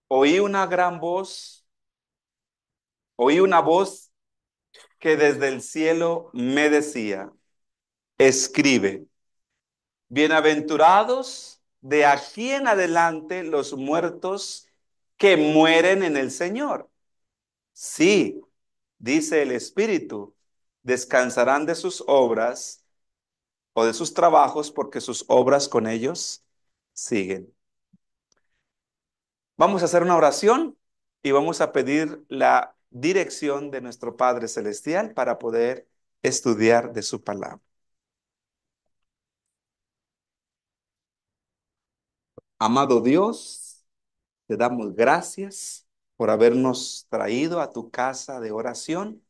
Oí una gran voz, oí una voz que desde el cielo me decía, escribe, bienaventurados de aquí en adelante los muertos que mueren en el Señor. Sí, dice el Espíritu, descansarán de sus obras o de sus trabajos porque sus obras con ellos siguen. Vamos a hacer una oración y vamos a pedir la dirección de nuestro Padre Celestial para poder estudiar de su palabra. Amado Dios, te damos gracias por habernos traído a tu casa de oración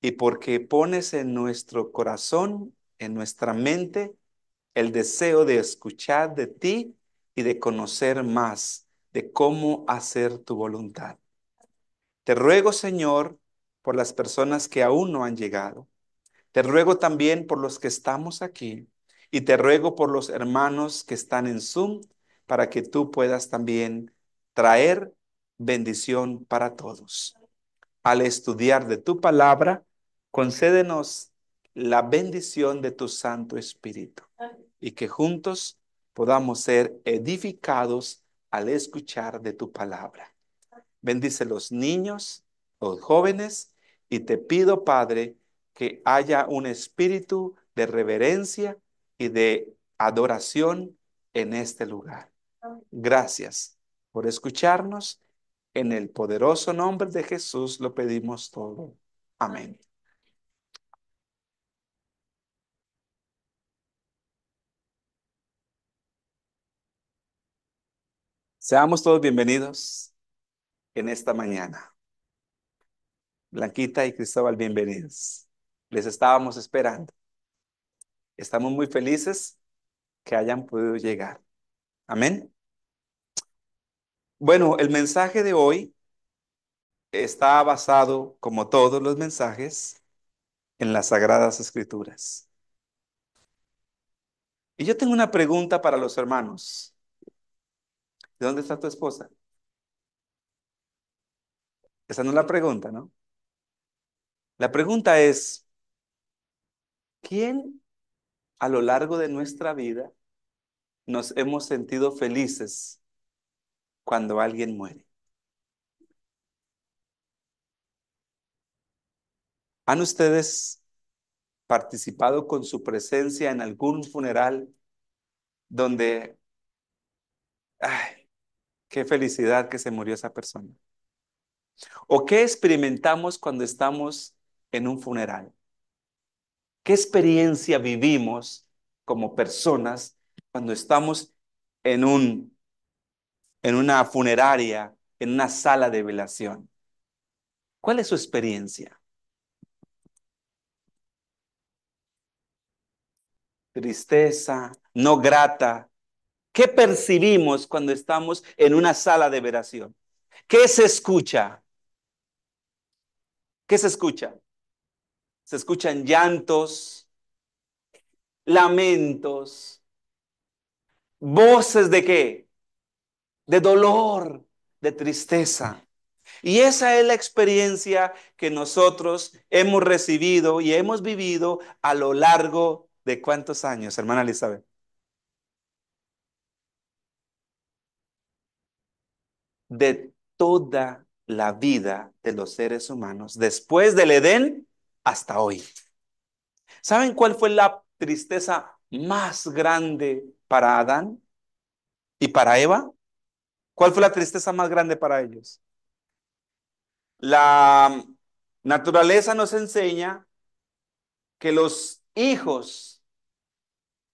y porque pones en nuestro corazón, en nuestra mente, el deseo de escuchar de ti y de conocer más de cómo hacer tu voluntad. Te ruego, Señor, por las personas que aún no han llegado. Te ruego también por los que estamos aquí y te ruego por los hermanos que están en Zoom para que tú puedas también traer bendición para todos. Al estudiar de tu palabra, concédenos la bendición de tu Santo Espíritu y que juntos podamos ser edificados al escuchar de tu palabra. Bendice los niños, los jóvenes, y te pido, Padre, que haya un espíritu de reverencia y de adoración en este lugar. Gracias por escucharnos. En el poderoso nombre de Jesús lo pedimos todo. Amén. Seamos todos bienvenidos en esta mañana. Blanquita y Cristóbal, bienvenidos. Les estábamos esperando. Estamos muy felices que hayan podido llegar. Amén. Bueno, el mensaje de hoy está basado, como todos los mensajes, en las Sagradas Escrituras. Y yo tengo una pregunta para los hermanos. ¿De dónde está tu esposa? Esa no es la pregunta, ¿no? La pregunta es, ¿quién a lo largo de nuestra vida nos hemos sentido felices cuando alguien muere? ¿Han ustedes participado con su presencia en algún funeral donde, ay, qué felicidad que se murió esa persona? ¿O qué experimentamos cuando estamos en un funeral? ¿Qué experiencia vivimos como personas cuando estamos en en una funeraria, en una sala de velación? ¿Cuál es su experiencia? Tristeza, no grata. ¿Qué percibimos cuando estamos en una sala de velación? ¿Qué se escucha? ¿Qué se escucha? Se escuchan llantos, lamentos, voces de qué? De dolor, de tristeza. Y esa es la experiencia que nosotros hemos recibido y hemos vivido a lo largo de ¿cuántos años, hermana Elizabeth? De toda la vida de los seres humanos, después del Edén hasta hoy. ¿Saben cuál fue la tristeza más grande para Adán y para Eva? ¿Cuál fue la tristeza más grande para ellos? La naturaleza nos enseña que los hijos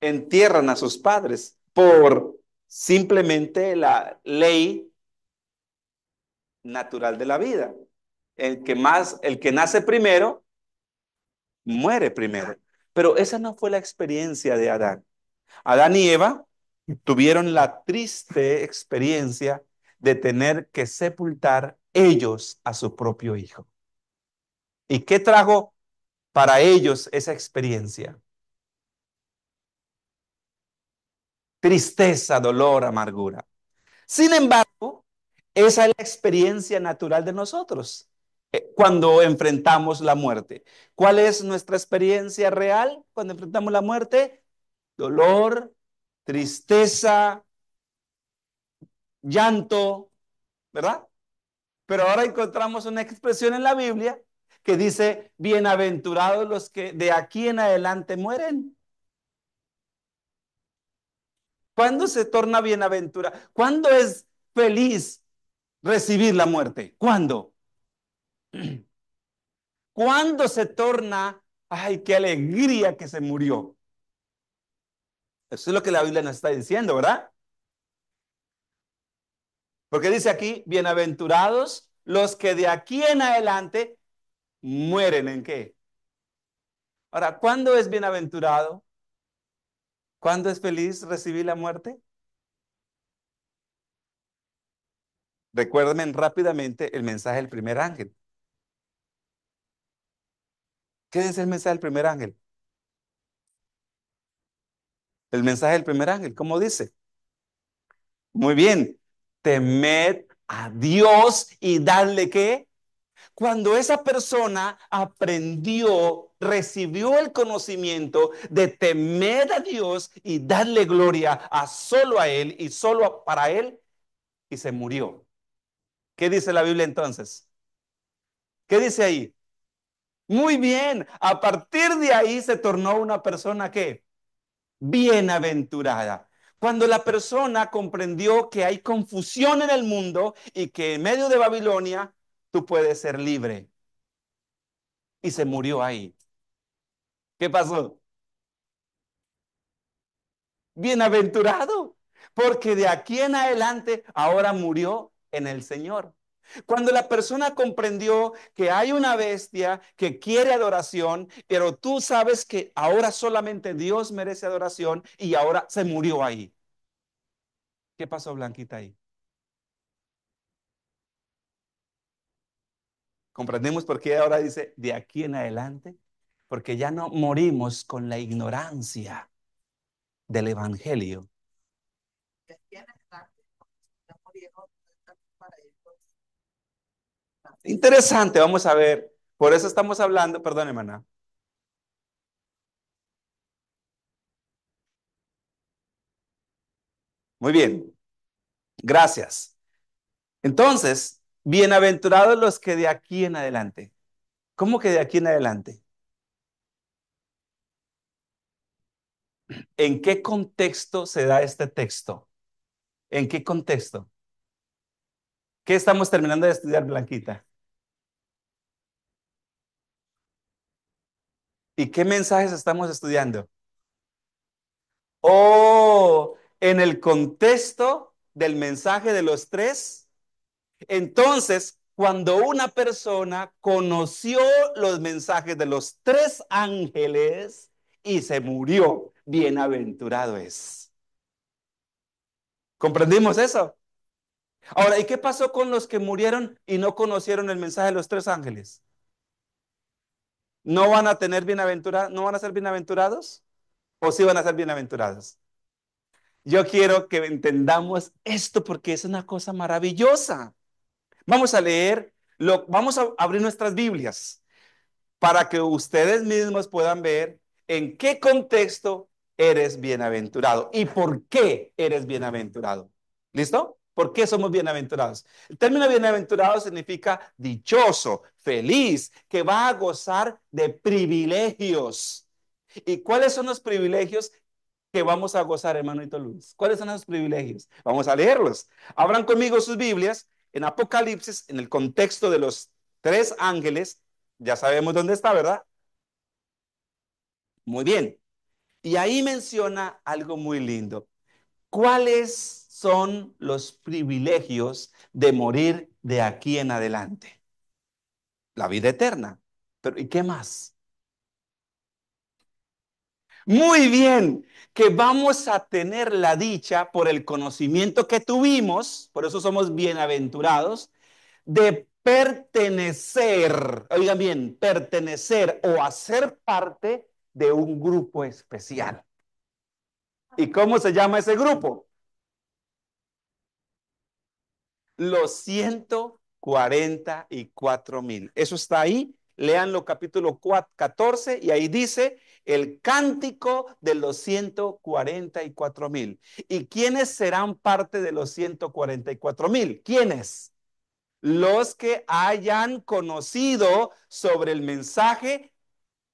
entierran a sus padres por simplemente la ley natural de la vida. El que nace primero, muere primero. Pero esa no fue la experiencia de Adán. Adán y Eva tuvieron la triste experiencia de tener que sepultar ellos a su propio hijo. ¿Y qué trajo para ellos esa experiencia? Tristeza, dolor, amargura. Sin embargo, Esa es la experiencia natural de nosotros cuando enfrentamos la muerte. ¿Cuál es nuestra experiencia real cuando enfrentamos la muerte? Dolor, tristeza, llanto, ¿verdad? Pero ahora encontramos una expresión en la Biblia que dice, bienaventurados los que de aquí en adelante mueren. ¿Cuándo se torna bienaventura? ¿Cuándo es feliz recibir la muerte? ¿Cuándo? ¿Cuándo se torna, ay, qué alegría que se murió? Eso es lo que la Biblia nos está diciendo, ¿verdad? Porque dice aquí, bienaventurados los que de aquí en adelante mueren. ¿En qué? Ahora, ¿cuándo es bienaventurado? ¿Cuándo es feliz recibir la muerte? Recuérdenme rápidamente el mensaje del primer ángel. ¿Qué dice el mensaje del primer ángel? El mensaje del primer ángel, ¿cómo dice? Muy bien. Temed a Dios y darle qué. Cuando esa persona aprendió, recibió el conocimiento de temer a Dios y darle gloria a solo a Él y solo para Él, y se murió. ¿Qué dice la Biblia entonces? ¿Qué dice ahí? Muy bien, a partir de ahí se tornó una persona que bienaventurada. Cuando la persona comprendió que hay confusión en el mundo y que en medio de Babilonia tú puedes ser libre. Y se murió ahí. ¿Qué pasó? Bienaventurado, porque de aquí en adelante ahora murió en el Señor. Cuando la persona comprendió que hay una bestia que quiere adoración, pero tú sabes que ahora solamente Dios merece adoración y ahora se murió ahí. ¿Qué pasó, Blanquita, ahí? ¿Comprendemos por qué ahora dice de aquí en adelante? Porque ya no morimos con la ignorancia del Evangelio. Interesante, vamos a ver. Por eso estamos hablando, perdón, hermana. Muy bien, gracias. Entonces, bienaventurados los que de aquí en adelante. ¿Cómo que de aquí en adelante? ¿En qué contexto se da este texto? ¿En qué contexto? ¿Qué estamos terminando de estudiar, Blanquita? ¿Y qué mensajes estamos estudiando? Oh, en el contexto del mensaje de los tres. Entonces, cuando una persona conoció los mensajes de los tres ángeles y se murió, bienaventurado es. ¿Comprendimos eso? Ahora, ¿y qué pasó con los que murieron y no conocieron el mensaje de los tres ángeles? ¿No van a tener bienaventurados? ¿No van a ser bienaventurados? ¿O sí van a ser bienaventurados? Yo quiero que entendamos esto porque es una cosa maravillosa. Vamos a leer, vamos a abrir nuestras Biblias para que ustedes mismos puedan ver en qué contexto eres bienaventurado y por qué eres bienaventurado. ¿Listo? ¿Por qué somos bienaventurados? El término bienaventurado significa dichoso, feliz, que va a gozar de privilegios. ¿Y cuáles son los privilegios que vamos a gozar, hermanito Luis? ¿Cuáles son esos privilegios? Vamos a leerlos. Abran conmigo sus Biblias en Apocalipsis, en el contexto de los tres ángeles. Ya sabemos dónde está, ¿verdad? Muy bien. Y ahí menciona algo muy lindo. ¿Cuáles son los privilegios de morir de aquí en adelante? La vida eterna. Pero ¿y qué más? Muy bien, que vamos a tener la dicha por el conocimiento que tuvimos, por eso somos bienaventurados, de pertenecer, oigan bien, pertenecer o hacer parte de un grupo especial. ¿Y cómo se llama ese grupo? los 144,000. Eso está ahí. Leanlo capítulo 14 y ahí dice el cántico de los 144,000. ¿Y quiénes serán parte de los 144,000? ¿Quiénes? Los que hayan conocido sobre el mensaje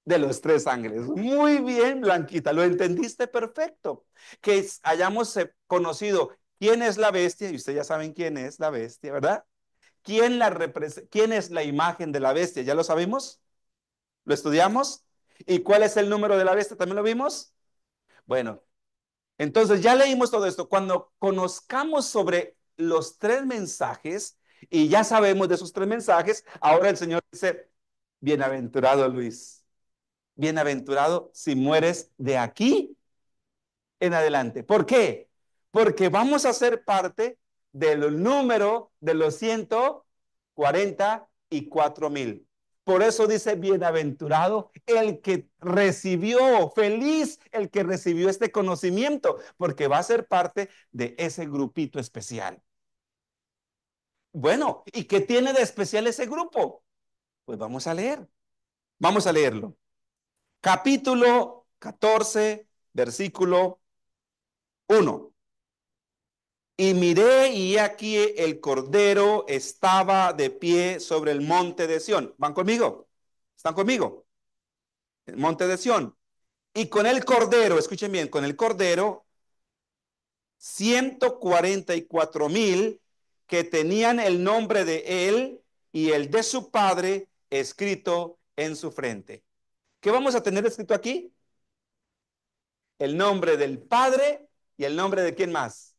de los tres ángeles. Muy bien, Blanquita, lo entendiste perfecto. Que hayamos conocido quién es la bestia, y ustedes ya saben quién es la bestia, ¿verdad? ¿Quién es la imagen de la bestia? ¿Ya lo sabemos? ¿Lo estudiamos? ¿Y cuál es el número de la bestia? ¿También lo vimos? Bueno, entonces ya leímos todo esto. Cuando conozcamos sobre los tres mensajes y ya sabemos de esos tres mensajes, ahora el Señor dice, bienaventurado Luis, bienaventurado si mueres de aquí en adelante. ¿Por qué? Porque vamos a ser parte del número de los 144,000. Por eso dice bienaventurado el que recibió, feliz el que recibió este conocimiento, porque va a ser parte de ese grupito especial. Bueno, ¿y qué tiene de especial ese grupo? Pues vamos a leer. Vamos a leerlo. Capítulo 14, versículo 1. Y miré y he aquí el Cordero estaba de pie sobre el monte de Sión. ¿Van conmigo? ¿Están conmigo? El monte de Sión. Y con el Cordero, escuchen bien, con el Cordero, 144,000 que tenían el nombre de él y el de su padre escrito en su frente. ¿Qué vamos a tener escrito aquí? El nombre del padre y el nombre de quién más.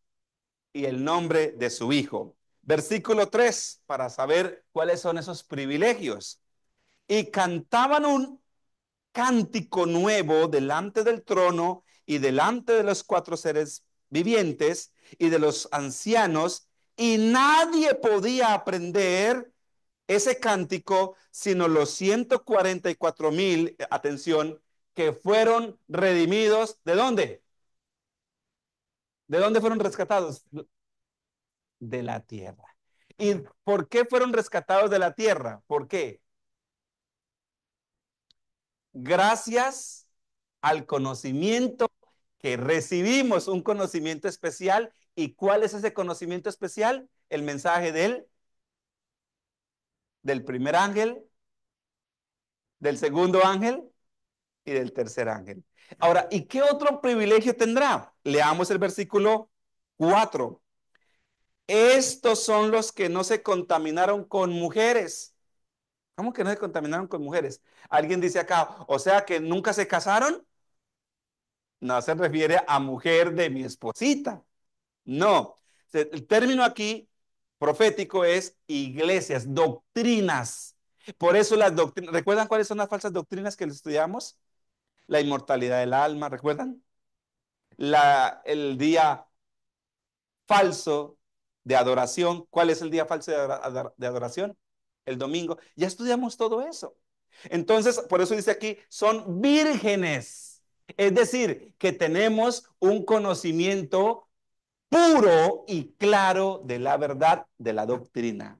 Y el nombre de su hijo. Versículo 3 para saber cuáles son esos privilegios. Y cantaban un cántico nuevo delante del trono y delante de los cuatro seres vivientes y de los ancianos, y nadie podía aprender ese cántico sino los 144,000, atención, que fueron redimidos. ¿De dónde? ¿De dónde fueron rescatados? De la tierra. ¿Y por qué fueron rescatados de la tierra? ¿Por qué? Gracias al conocimiento que recibimos, un conocimiento especial. ¿Y cuál es ese conocimiento especial? El mensaje del primer ángel, del segundo ángel y del tercer ángel. Ahora, ¿y qué otro privilegio tendrá? Leamos el versículo 4. Estos son los que no se contaminaron con mujeres. ¿Cómo que no se contaminaron con mujeres? Alguien dice acá, o sea que nunca se casaron. No se refiere a mujer de mi esposita. No. El término aquí profético es iglesias, doctrinas. Por eso las doctrinas, ¿recuerdan cuáles son las falsas doctrinas que estudiamos? La inmortalidad del alma, ¿recuerdan? El día falso de adoración. ¿Cuál es el día falso de adoración? El domingo. Ya estudiamos todo eso. Entonces, por eso dice aquí, son vírgenes. Es decir, que tenemos un conocimiento puro y claro de la verdad de la doctrina.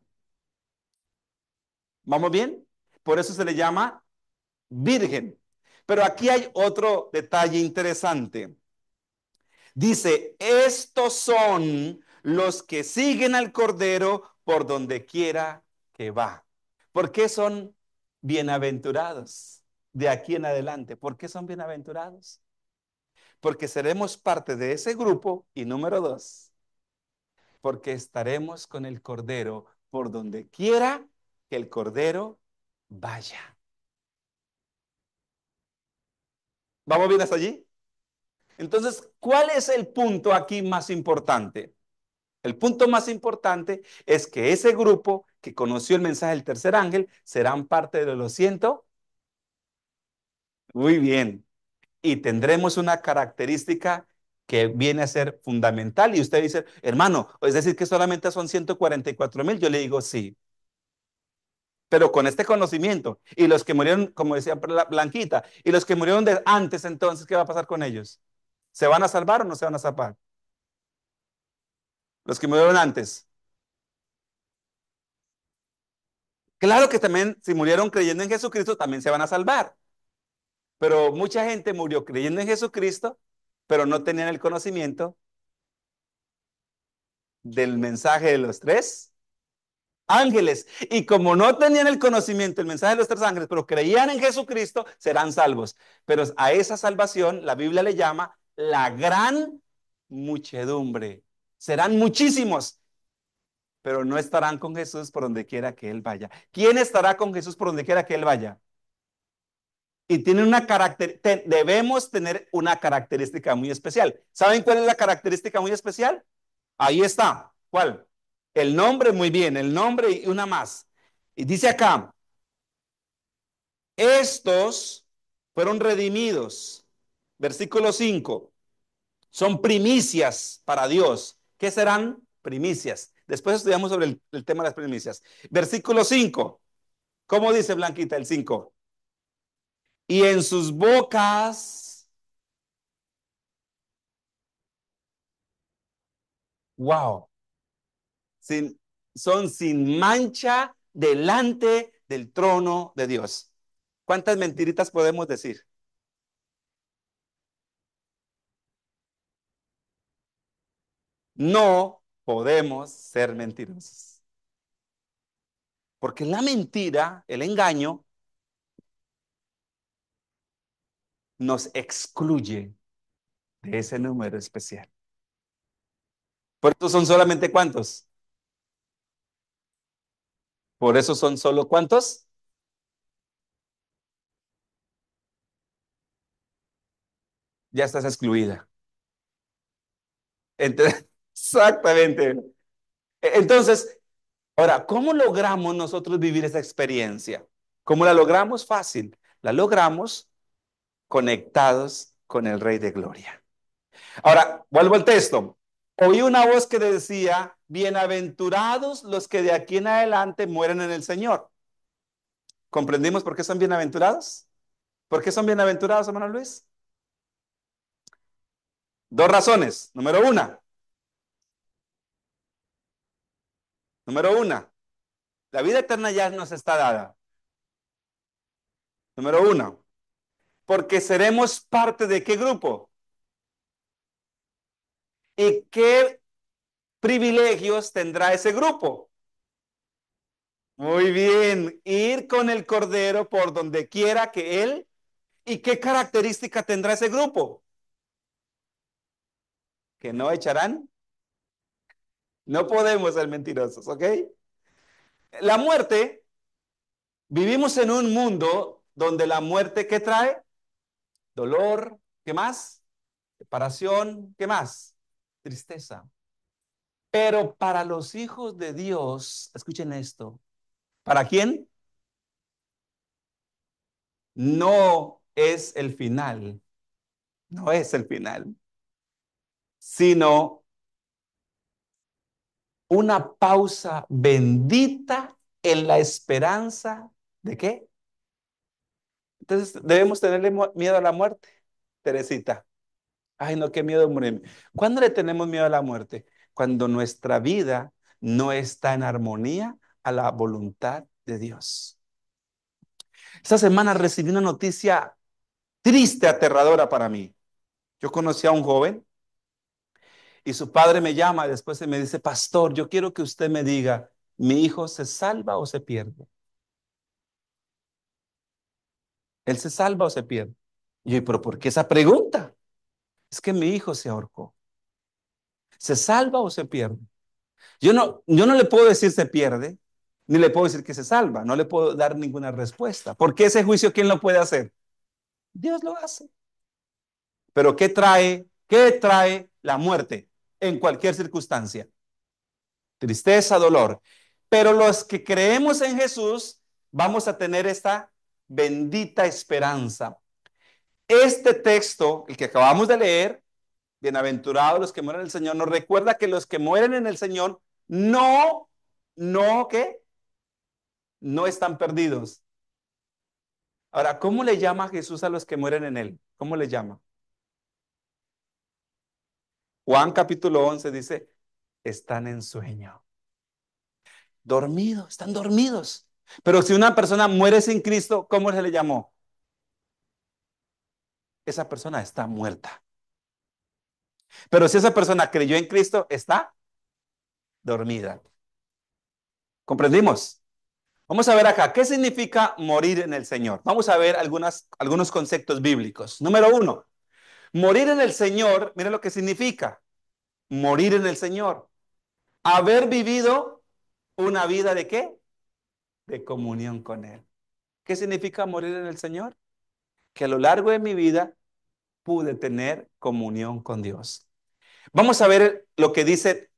¿Vamos bien? Por eso se le llama virgen. Pero aquí hay otro detalle interesante. Dice, estos son los que siguen al Cordero por donde quiera que va. ¿Por qué son bienaventurados de aquí en adelante? ¿Por qué son bienaventurados? Porque seremos parte de ese grupo. Y número dos, porque estaremos con el Cordero por donde quiera que el Cordero vaya. ¿Vamos bien hasta allí? Entonces, ¿cuál es el punto aquí más importante? El punto más importante es que ese grupo que conoció el mensaje del tercer ángel serán parte de los 100. Muy bien. Y tendremos una característica que viene a ser fundamental. Y usted dice, hermano, es decir que solamente son 144,000. Yo le digo, sí. Pero con este conocimiento. Y los que murieron, como decía Blanquita, y los que murieron de antes, entonces, ¿qué va a pasar con ellos? ¿Se van a salvar o no se van a salvar? Los que murieron antes. Claro que también, si murieron creyendo en Jesucristo, también se van a salvar. Pero mucha gente murió creyendo en Jesucristo, pero no tenían el conocimiento del mensaje de los tres ángeles. Y como no tenían el conocimiento del mensaje de los tres ángeles, pero creían en Jesucristo, serán salvos. Pero a esa salvación la Biblia le llama la gran muchedumbre. Serán muchísimos, pero no estarán con Jesús por donde quiera que Él vaya. ¿Quién estará con Jesús por donde quiera que Él vaya? Y tiene debemos tener una característica muy especial. ¿Saben cuál es la característica muy especial? Ahí está. ¿Cuál? El nombre, muy bien, el nombre y una más. Y dice acá, estos fueron redimidos. Versículo 5. Son primicias para Dios. ¿Qué serán? Primicias. Después estudiamos sobre el tema de las primicias. Versículo 5. ¿Cómo dice Blanquita el 5? Y en sus bocas, wow, sin, son sin mancha delante del trono de Dios. ¿Cuántas mentiritas podemos decir? No podemos ser mentirosos. Porque la mentira, el engaño, nos excluye de ese número especial. Por eso son solamente cuántos. Por eso son solo cuántos. Ya estás excluida. Entonces, exactamente. Entonces, ahora, ¿cómo logramos nosotros vivir esa experiencia? ¿Cómo la logramos? Fácil. La logramos conectados con el Rey de Gloria. Ahora, vuelvo al texto. Oí una voz que decía, bienaventurados los que de aquí en adelante mueren en el Señor. ¿Comprendimos por qué son bienaventurados? ¿Por qué son bienaventurados, hermano Luis? Dos razones. Número una, la vida eterna ya nos está dada. Número uno, porque seremos parte de qué grupo y qué privilegios tendrá ese grupo. Muy bien, ir con el Cordero por donde quiera que Él. ¿Y qué característica tendrá ese grupo? Que no echarán. No podemos ser mentirosos, ¿ok? La muerte, vivimos en un mundo donde la muerte, ¿qué trae? Dolor, ¿qué más? Separación, ¿qué más? Tristeza. Pero para los hijos de Dios, escuchen esto, ¿para quién? No es el final, no es el final, sino una pausa bendita en la esperanza de qué. Entonces debemos tenerle miedo a la muerte, Teresita. Ay, no, qué miedo morirme. ¿Cuándo le tenemos miedo a la muerte? Cuando nuestra vida no está en armonía a la voluntad de Dios. Esta semana recibí una noticia triste, aterradora para mí. Yo conocí a un joven y su padre me llama y después se me dice, pastor, yo quiero que usted me diga, ¿mi hijo se salva o se pierde? ¿Él se salva o se pierde? Y yo, pero ¿por qué esa pregunta? Es que mi hijo se ahorcó. ¿Se salva o se pierde? Yo no le puedo decir se pierde, ni le puedo decir que se salva. No le puedo dar ninguna respuesta. Porque ese juicio, ¿quién lo puede hacer? Dios lo hace. Pero ¿qué trae? ¿Qué trae la muerte en cualquier circunstancia? Tristeza, dolor. Pero los que creemos en Jesús, vamos a tener esta bendita esperanza. Este texto, el que acabamos de leer, bienaventurados los que mueren en el Señor, nos recuerda que los que mueren en el Señor ¿qué? No están perdidos. Ahora, ¿cómo le llama Jesús a los que mueren en Él? ¿Cómo le llama? Juan capítulo 11 dice, están en sueño. Dormidos, están dormidos. Pero si una persona muere sin Cristo, ¿cómo se le llamó? Esa persona está muerta. Pero si esa persona creyó en Cristo, está dormida. ¿Comprendimos? Vamos a ver acá, ¿qué significa morir en el Señor? Vamos a ver algunos conceptos bíblicos. Número uno, morir en el Señor, mire lo que significa. Morir en el Señor. Haber vivido una vida de ¿qué? De comunión con Él. ¿Qué significa morir en el Señor? Que a lo largo de mi vida pude tener comunión con Dios. Vamos a ver lo que dice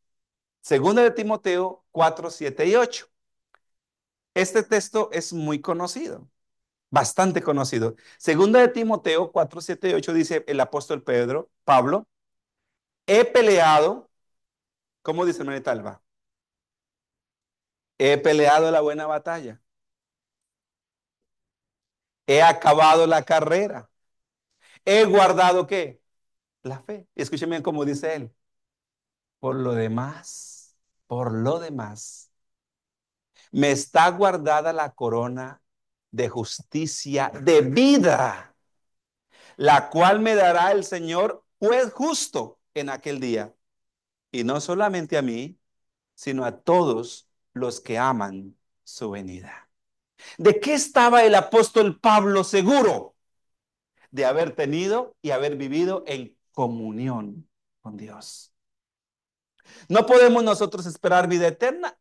2 de Timoteo 4, 7 y 8. Este texto es muy conocido, bastante conocido. 2 de Timoteo 4, 7 y 8 dice el apóstol Pedro, Pablo, he peleado, ¿cómo dice hermanita Alba? He peleado la buena batalla. He acabado la carrera. He guardado ¿qué? La fe. Y escúcheme cómo dice él. Por lo demás, me está guardada la corona de justicia de vida, la cual me dará el Señor juez justo en aquel día. Y no solamente a mí, sino a todos los que aman su venida. ¿De qué estaba el apóstol Pablo seguro? De haber tenido y haber vivido en comunión con Dios. No podemos nosotros esperar vida eterna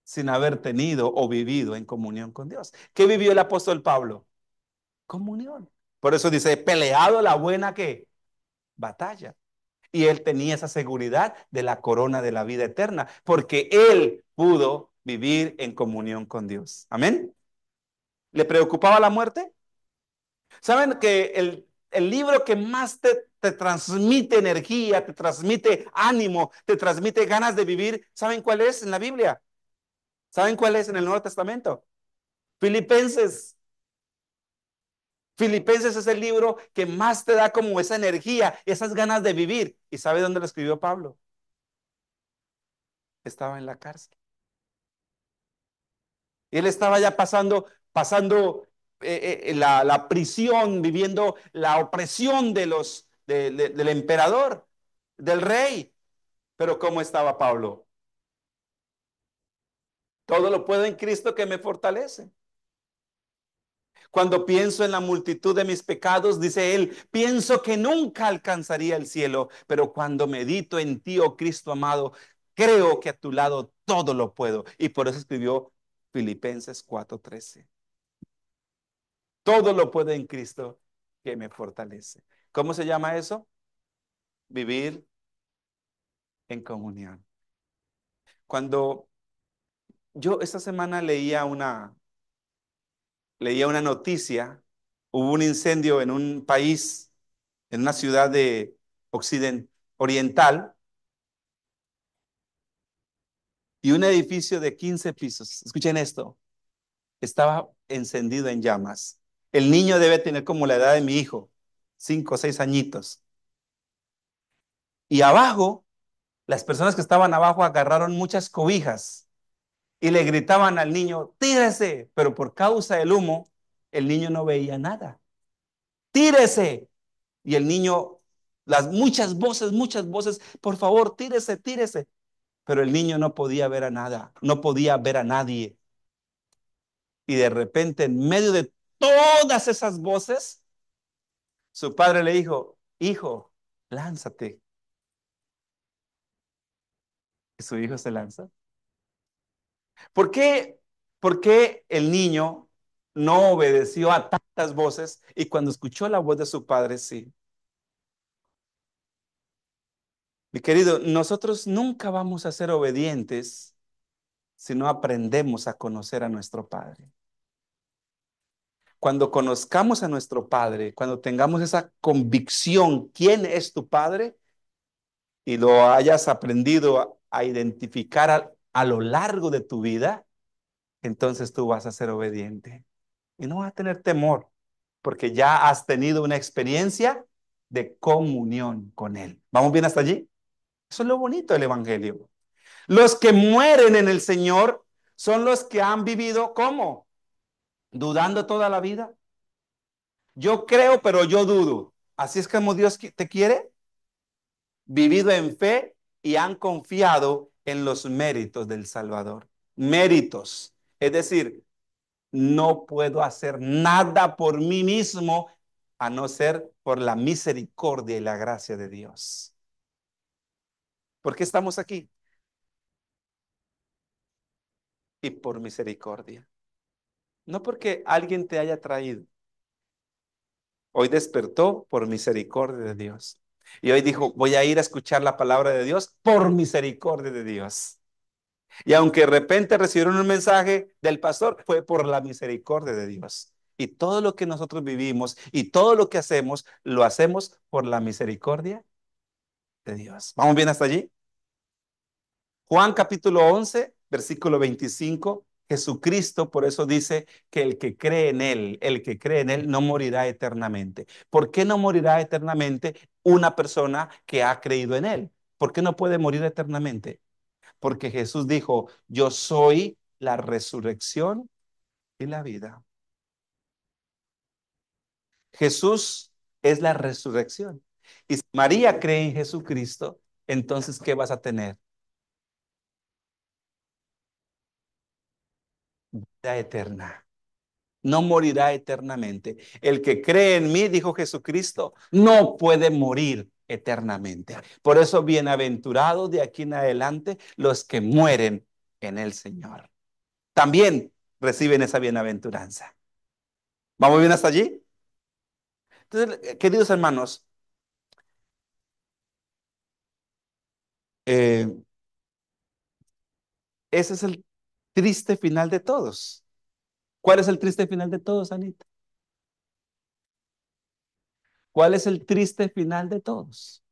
sin haber tenido o vivido en comunión con Dios. ¿Qué vivió el apóstol Pablo? Comunión. Por eso dice, he peleado la buena ¿qué? Batalla. Y él tenía esa seguridad de la corona de la vida eterna, porque él pudo vivir en comunión con Dios. Amén. ¿Le preocupaba la muerte? ¿Saben que el libro que más te transmite energía, te transmite ánimo, te transmite ganas de vivir, ¿saben cuál es en la Biblia? ¿Saben cuál es en el Nuevo Testamento? Filipenses. Filipenses es el libro que más te da como esa energía, esas ganas de vivir. ¿Y sabe dónde lo escribió Pablo? Estaba en la cárcel. Él estaba ya pasando la prisión, viviendo la opresión del emperador, del rey. Pero ¿cómo estaba Pablo? Todo lo puedo en Cristo que me fortalece. Cuando pienso en la multitud de mis pecados, dice él, pienso que nunca alcanzaría el cielo, pero cuando medito en ti, oh Cristo amado, creo que a tu lado todo lo puedo. Y por eso escribió Filipenses 4:13. Todo lo puedo en Cristo que me fortalece. ¿Cómo se llama eso? Vivir en comunión. Cuando yo esta semana leía una noticia, hubo un incendio en un país, en una ciudad de oriental, y un edificio de 15 pisos. Escuchen esto, estaba encendido en llamas. El niño debe tener como la edad de mi hijo, 5 o 6 añitos. Y abajo, las personas que estaban abajo agarraron muchas cobijas y le gritaban al niño, tírese, pero por causa del humo, el niño no veía nada. Tírese. Y el niño, las muchas voces, por favor, tírese, tírese. Pero el niño no podía ver a nada, no podía ver a nadie. Y de repente, en medio de todas esas voces, su padre le dijo, hijo, lánzate. Y su hijo se lanza. ¿Por qué, por qué el niño no obedeció a tantas voces y cuando escuchó la voz de su padre, sí? Mi querido, nosotros nunca vamos a ser obedientes si no aprendemos a conocer a nuestro Padre. Cuando conozcamos a nuestro Padre, cuando tengamos esa convicción, ¿quién es tu Padre? Y lo hayas aprendido a identificar a lo largo de tu vida, entonces tú vas a ser obediente. Y no vas a tener temor, porque ya has tenido una experiencia de comunión con Él. ¿Vamos bien hasta allí? Eso es lo bonito del Evangelio. Los que mueren en el Señor Son los que han vivido, ¿cómo? Dudando toda la vida. Yo creo, pero yo dudo. Así es como Dios te quiere, vivido en fe y han confiado en los méritos del Salvador. Méritos. Es decir, no puedo hacer nada por mí mismo a no ser por la misericordia y la gracia de Dios. ¿Por qué estamos aquí? Y por misericordia. No porque alguien te haya traído. Hoy despertó por misericordia de Dios. Y hoy dijo, voy a ir a escuchar la palabra de Dios por misericordia de Dios. Y aunque de repente recibieron un mensaje del pastor, fue por la misericordia de Dios. Y todo lo que nosotros vivimos y todo lo que hacemos, lo hacemos por la misericordia de Dios. ¿Vamos bien hasta allí? Juan capítulo 11 versículo 25. Jesucristo por eso dice que el que cree en Él, el que cree en Él no morirá eternamente. ¿Por qué no morirá eternamente una persona que ha creído en Él? ¿Por qué no puede morir eternamente? Porque Jesús dijo, yo soy la resurrección y la vida. Jesús es la resurrección. Y si María cree en Jesucristo, entonces, ¿qué vas a tener? Vida eterna. No morirá eternamente. El que cree en mí, dijo Jesucristo, no puede morir eternamente. Por eso, bienaventurados de aquí en adelante los que mueren en el Señor. También reciben esa bienaventuranza. ¿Vamos bien hasta allí? Entonces, queridos hermanos, eh, ese es el triste final de todos. ¿Cuál es el triste final de todos, Anita? ¿Cuál es el triste final de todos?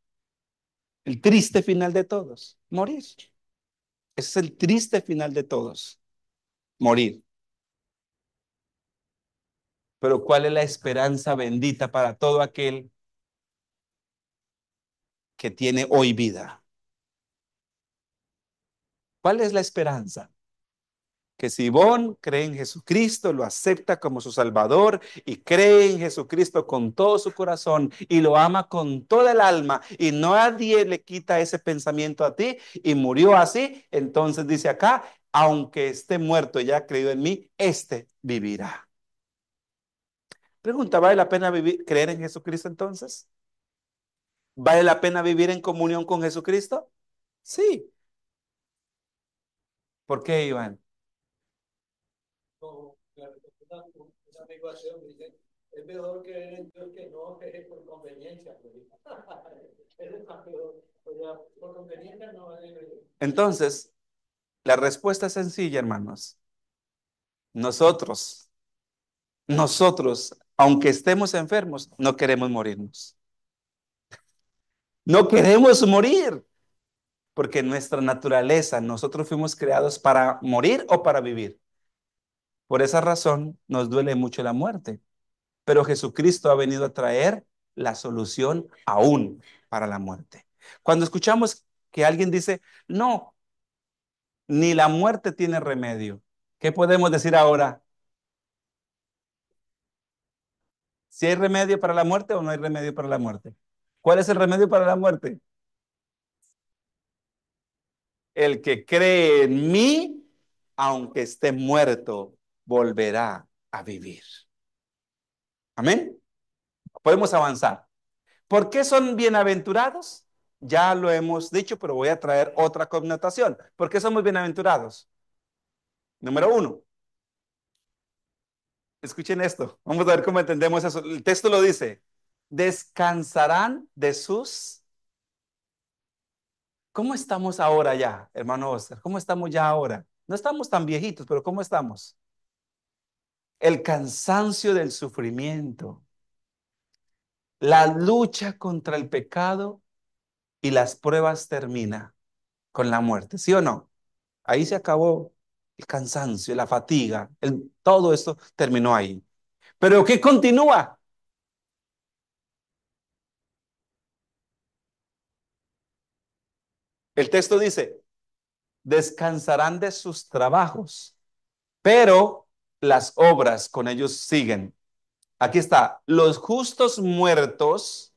El triste final de todos, morir. Ese es el triste final de todos, morir. Pero ¿cuál es la esperanza bendita para todo aquel que tiene hoy vida? ¿Cuál es la esperanza? Que si Ivonne cree en Jesucristo, lo acepta como su Salvador y cree en Jesucristo con todo su corazón y lo ama con toda el alma y nadie le quita ese pensamiento a ti y murió así, entonces dice acá, aunque esté muerto y ya ha creído en mí, este vivirá. Pregunta, ¿vale la pena creer en Jesucristo entonces? ¿Vale la pena vivir en comunión con Jesucristo? Sí. ¿Por qué, Iván? Como un amigo hace me dice, es mejor creer en Dios que no creer por conveniencia. Pues. Es más peor. O sea, por conveniencia no vale creer. Entonces, la respuesta es sencilla, hermanos. Nosotros, aunque estemos enfermos, no queremos morirnos. No queremos morir, porque nuestra naturaleza, nosotros fuimos creados para morir o para vivir. Por esa razón nos duele mucho la muerte. Pero Jesucristo ha venido a traer la solución aún para la muerte. Cuando escuchamos que alguien dice, no, ni la muerte tiene remedio, ¿qué podemos decir ahora? ¿Si hay remedio para la muerte o no hay remedio para la muerte? ¿Cuál es el remedio para la muerte? El que cree en mí, aunque esté muerto, volverá a vivir. Amén. Podemos avanzar. ¿Por qué son bienaventurados? Ya lo hemos dicho, pero voy a traer otra connotación. ¿Por qué somos bienaventurados? Número uno, escuchen esto. Vamos a ver cómo entendemos eso. El texto lo dice. Descansarán de sus... ¿Cómo estamos ahora ya, hermano Oscar? ¿Cómo estamos ya ahora? No estamos tan viejitos, pero ¿cómo estamos? El cansancio del sufrimiento, la lucha contra el pecado y las pruebas termina con la muerte, ¿sí o no? Ahí se acabó el cansancio, la fatiga, todo esto terminó ahí. Pero ¿qué continúa? El texto dice, descansarán de sus trabajos. pero las obras con ellos siguen. Aquí está, los justos muertos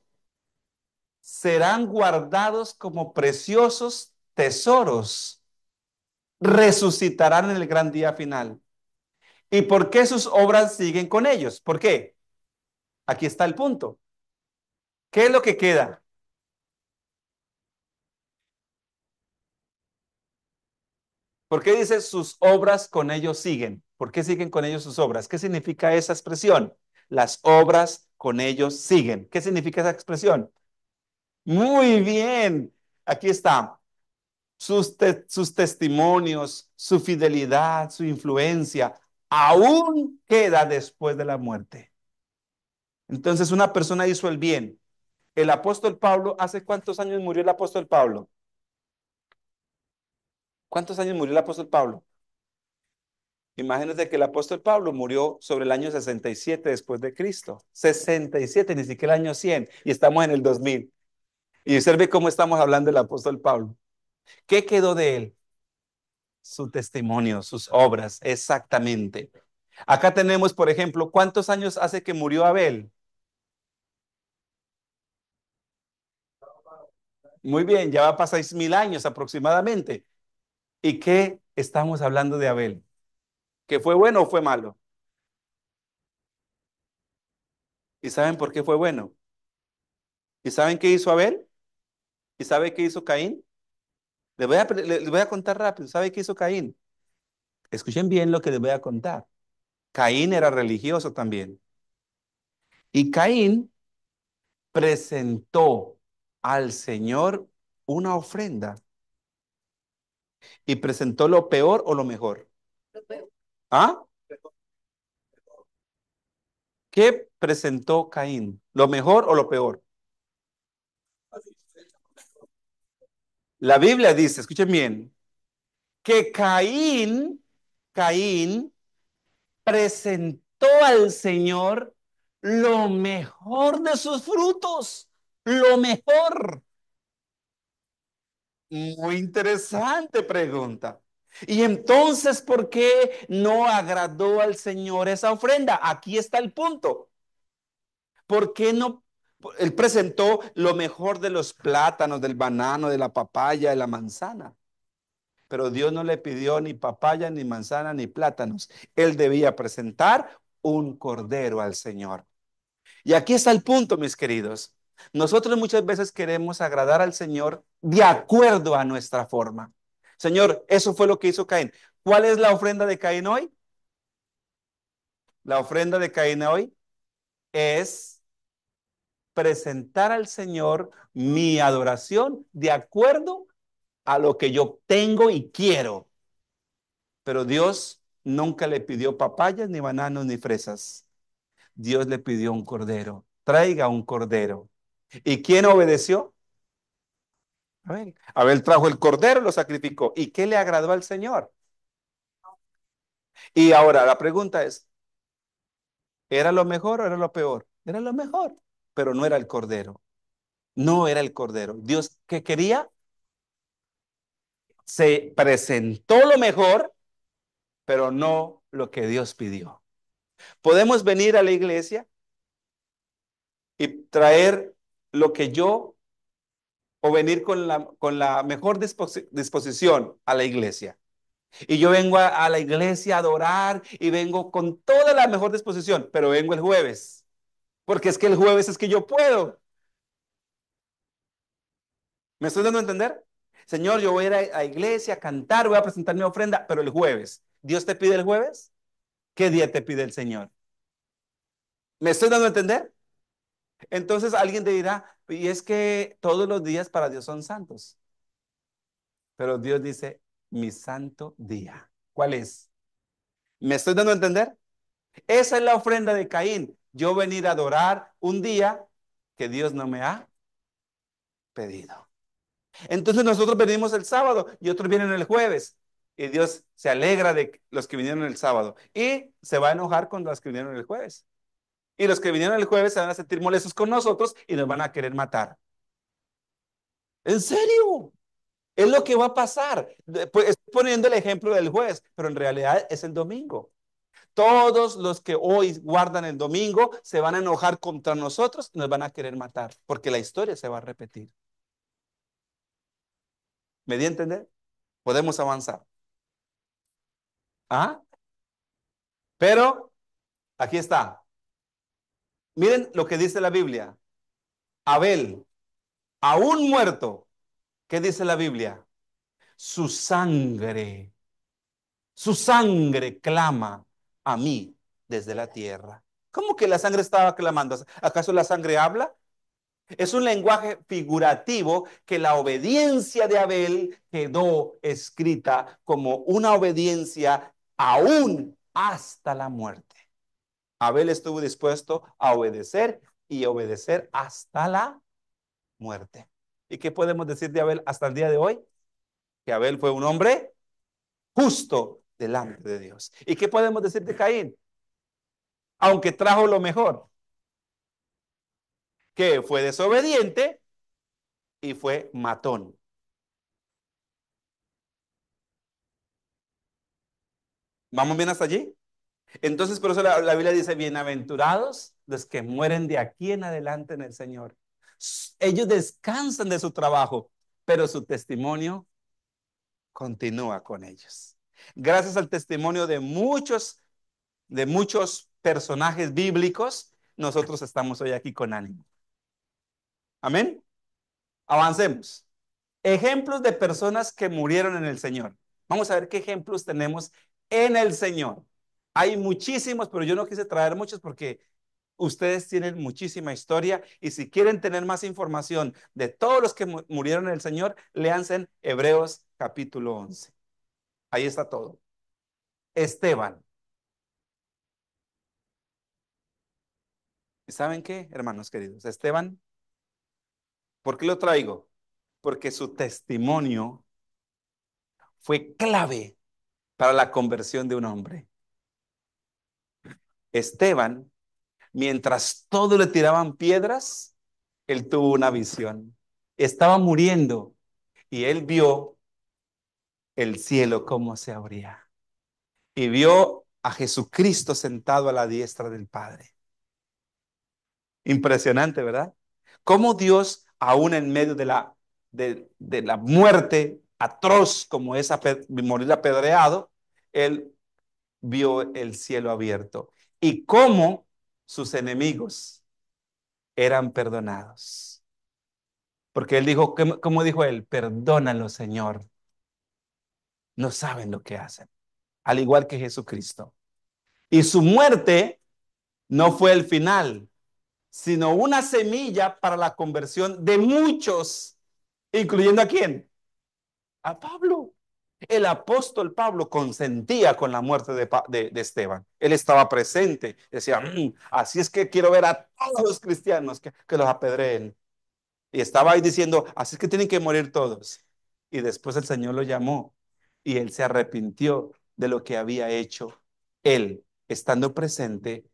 serán guardados como preciosos tesoros, resucitarán en el gran día final. ¿Y por qué sus obras siguen con ellos? ¿Por qué? Aquí está el punto. ¿Qué es lo que queda? ¿Por qué dice sus obras con ellos siguen? ¿Por qué siguen con ellos sus obras? ¿Qué significa esa expresión? Las obras con ellos siguen. ¿Qué significa esa expresión? Muy bien. Aquí está. Sus testimonios, su fidelidad, su influencia, aún queda después de la muerte. Entonces una persona hizo el bien. El apóstol Pablo, ¿hace cuántos años murió el apóstol Pablo? ¿Cuántos años murió el apóstol Pablo? Imagínense que el apóstol Pablo murió sobre el año 67 después de Cristo. 67, ni siquiera el año 100. Y estamos en el 2000. Y observe cómo estamos hablando del apóstol Pablo. ¿Qué quedó de él? Su testimonio, sus obras, exactamente. Acá tenemos, por ejemplo, ¿cuántos años hace que murió Abel? Muy bien, ya va para 6000 años aproximadamente. ¿Y qué estamos hablando de Abel? ¿Que fue bueno o fue malo? ¿Y saben por qué fue bueno? ¿Y saben qué hizo Abel? ¿Y sabe qué hizo Caín? Les voy a contar rápido. ¿Sabe qué hizo Caín? Escuchen bien lo que les voy a contar. Caín era religioso también. Y Caín presentó al Señor una ofrenda. ¿Y presentó lo peor o lo mejor? ¿Ah? ¿Qué presentó Caín? ¿Lo mejor o lo peor? La Biblia dice, escuchen bien, que Caín presentó al Señor lo mejor de sus frutos, lo mejor. Muy interesante pregunta. Y entonces, ¿por qué no agradó al Señor esa ofrenda? Aquí está el punto. ¿Por qué no? Él presentó lo mejor de los plátanos, del banano, de la papaya, de la manzana. Pero Dios no le pidió ni papaya, ni manzana, ni plátanos. Él debía presentar un cordero al Señor. Y aquí está el punto, mis queridos. Nosotros muchas veces queremos agradar al Señor de acuerdo a nuestra forma. Señor, eso fue lo que hizo Caín. ¿Cuál es la ofrenda de Caín hoy? La ofrenda de Caín hoy es presentar al Señor mi adoración de acuerdo a lo que yo tengo y quiero. Pero Dios nunca le pidió papayas, ni bananos, ni fresas. Dios le pidió un cordero. Traiga un cordero. ¿Y quién obedeció? Abel. Abel trajo el cordero, lo sacrificó. ¿Y qué le agradó al Señor? Y ahora la pregunta es, ¿era lo mejor o era lo peor? Era lo mejor, pero no era el cordero. No era el cordero. Dios, ¿qué quería? Se presentó lo mejor, pero no lo que Dios pidió. Podemos venir a la iglesia y traer lo que yo, o venir con la mejor disposición a la iglesia. Y yo vengo a la iglesia a adorar y vengo con toda la mejor disposición, pero vengo el jueves, porque es que el jueves es que yo puedo. ¿Me estoy dando a entender? Señor, yo voy a ir a iglesia a cantar, voy a presentar mi ofrenda, pero el jueves. ¿Dios te pide el jueves? ¿Qué día te pide el Señor? ¿Me estoy dando a entender? Entonces alguien te dirá, y es que todos los días para Dios son santos, pero Dios dice, mi santo día. ¿Cuál es? ¿Me estoy dando a entender? Esa es la ofrenda de Caín. Yo venir a adorar un día que Dios no me ha pedido. Entonces nosotros venimos el sábado y otros vienen el jueves. Y Dios se alegra de los que vinieron el sábado y se va a enojar con los que vinieron el jueves. Y los que vinieron el jueves se van a sentir molestos con nosotros y nos van a querer matar. ¿En serio? Es lo que va a pasar. Pues, estoy poniendo el ejemplo del juez, pero en realidad es el domingo. Todos los que hoy guardan el domingo se van a enojar contra nosotros y nos van a querer matar, porque la historia se va a repetir. ¿Me di a entender? Podemos avanzar. ¿Ah? Pero aquí está. Miren lo que dice la Biblia. Abel, aún muerto, ¿qué dice la Biblia? Su sangre, su sangre clama a mí desde la tierra. ¿Cómo que la sangre estaba clamando? ¿Acaso la sangre habla? Es un lenguaje figurativo que la obediencia de Abel quedó escrita como una obediencia aún hasta la muerte. Abel estuvo dispuesto a obedecer y obedecer hasta la muerte. ¿Y qué podemos decir de Abel hasta el día de hoy? Que Abel fue un hombre justo delante de Dios. ¿Y qué podemos decir de Caín? Aunque trajo lo mejor, que fue desobediente y fue matón. ¿Vamos bien hasta allí? Entonces, por eso la Biblia dice, bienaventurados los que mueren de aquí en adelante en el Señor. Ellos descansan de su trabajo, pero su testimonio continúa con ellos. Gracias al testimonio de muchos personajes bíblicos, nosotros estamos hoy aquí con ánimo. Amén. Avancemos. Ejemplos de personas que murieron en el Señor. Vamos a ver qué ejemplos tenemos en el Señor. Hay muchísimos, pero yo no quise traer muchos porque ustedes tienen muchísima historia y si quieren tener más información de todos los que murieron en el Señor, léanse en Hebreos capítulo 11. Ahí está todo. Esteban. ¿Y saben qué, hermanos queridos? Esteban, ¿por qué lo traigo? Porque su testimonio fue clave para la conversión de un hombre. Esteban, mientras todos le tiraban piedras, él tuvo una visión. Estaba muriendo y él vio el cielo cómo se abría y vio a Jesucristo sentado a la diestra del Padre. Impresionante, ¿verdad? Cómo Dios, aún en medio de la muerte atroz como es morir apedreado, él vio el cielo abierto y cómo sus enemigos eran perdonados. Porque él dijo, ¿cómo dijo él? Perdónalo, Señor. No saben lo que hacen. Al igual que Jesucristo. Y su muerte no fue el final, sino una semilla para la conversión de muchos, incluyendo a quién? A Pablo. El apóstol Pablo consentía con la muerte de Esteban. Él estaba presente. Decía, así es que quiero ver a todos los cristianos que los apedreen. Y estaba ahí diciendo, así es que tienen que morir todos. Y después el Señor lo llamó y él se arrepintió de lo que había hecho. Él, estando presente,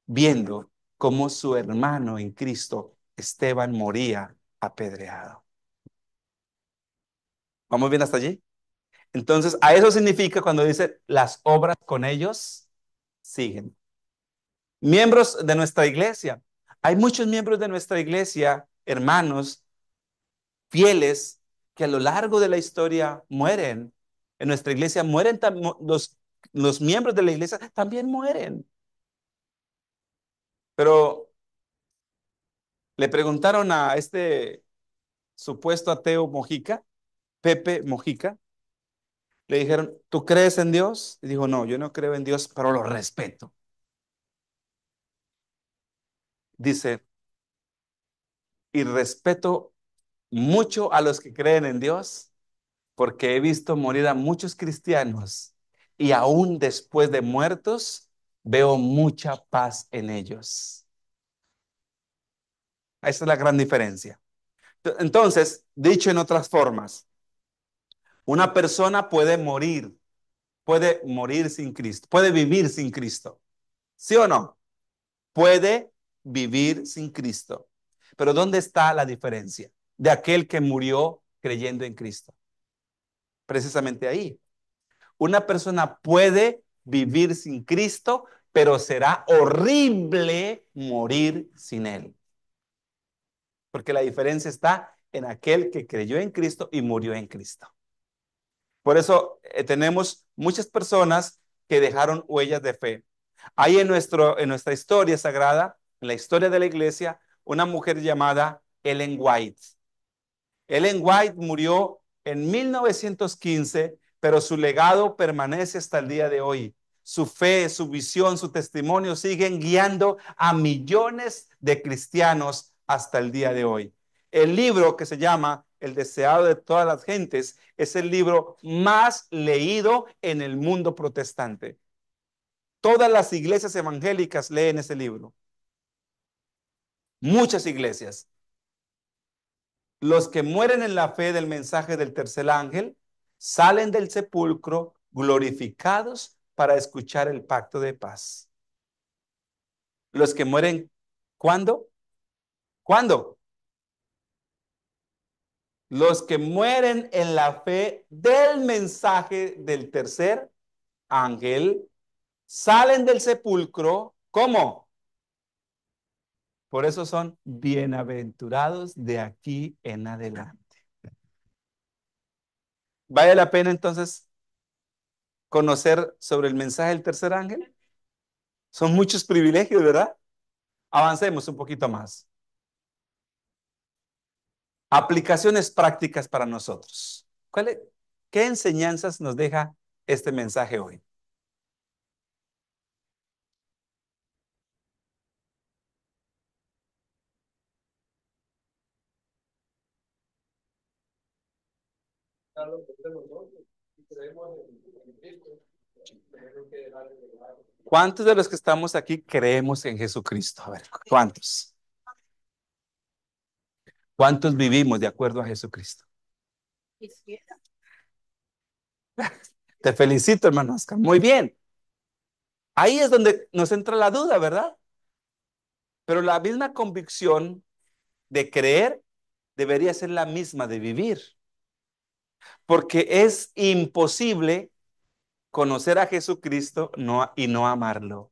viendo cómo su hermano en Cristo, Esteban, moría apedreado. ¿Vamos bien hasta allí? Entonces, a eso significa cuando dice las obras con ellos siguen. Miembros de nuestra iglesia. Hay muchos miembros de nuestra iglesia, hermanos, fieles, que a lo largo de la historia mueren. En nuestra iglesia mueren los miembros de la iglesia también mueren. Pero le preguntaron a este supuesto ateo Mojica, Pepe Mojica, le dijeron, ¿tú crees en Dios? Y dijo, no, yo no creo en Dios, pero lo respeto. Dice, y respeto mucho a los que creen en Dios, porque he visto morir a muchos cristianos y aún después de muertos veo mucha paz en ellos. Esa es la gran diferencia. Entonces, dicho en otras formas, una persona puede morir sin Cristo, puede vivir sin Cristo. ¿Sí o no? Puede vivir sin Cristo. Pero ¿dónde está la diferencia de aquel que murió creyendo en Cristo? precisamente ahí. Una persona puede vivir sin Cristo, pero será horrible morir sin Él. Porque la diferencia está en aquel que creyó en Cristo y murió en Cristo. Por eso tenemos muchas personas que dejaron huellas de fe. Hay en nuestra historia sagrada, en la historia de la iglesia, una mujer llamada Ellen White. Ellen White murió en 1915, pero su legado permanece hasta el día de hoy. Su fe, su visión, su testimonio siguen guiando a millones de cristianos hasta el día de hoy. El libro que se llama El deseado de todas las gentes es el libro más leído en el mundo protestante. Todas las iglesias evangélicas leen ese libro. Muchas iglesias. Los que mueren en la fe del mensaje del tercer ángel salen del sepulcro glorificados para escuchar el pacto de paz. Los que mueren, ¿cuándo? ¿Cuándo? Los que mueren en la fe del mensaje del tercer ángel salen del sepulcro, ¿cómo? Por eso son bienaventurados de aquí en adelante. ¿Vale la pena entonces conocer sobre el mensaje del tercer ángel? Son muchos privilegios, ¿verdad? Avancemos un poquito más. Aplicaciones prácticas para nosotros. ¿Qué enseñanzas nos deja este mensaje hoy? Carlos, de nosotros, si creemos en Cristo, tenemos que dejar el legado. ¿Cuántos de los que estamos aquí creemos en Jesucristo? A ver, ¿cuántos? ¿Cuántos vivimos de acuerdo a Jesucristo? Te felicito, hermano Oscar. Muy bien. Ahí es donde nos entra la duda, ¿verdad? Pero la misma convicción de creer debería ser la misma de vivir, porque es imposible conocer a Jesucristo y no amarlo.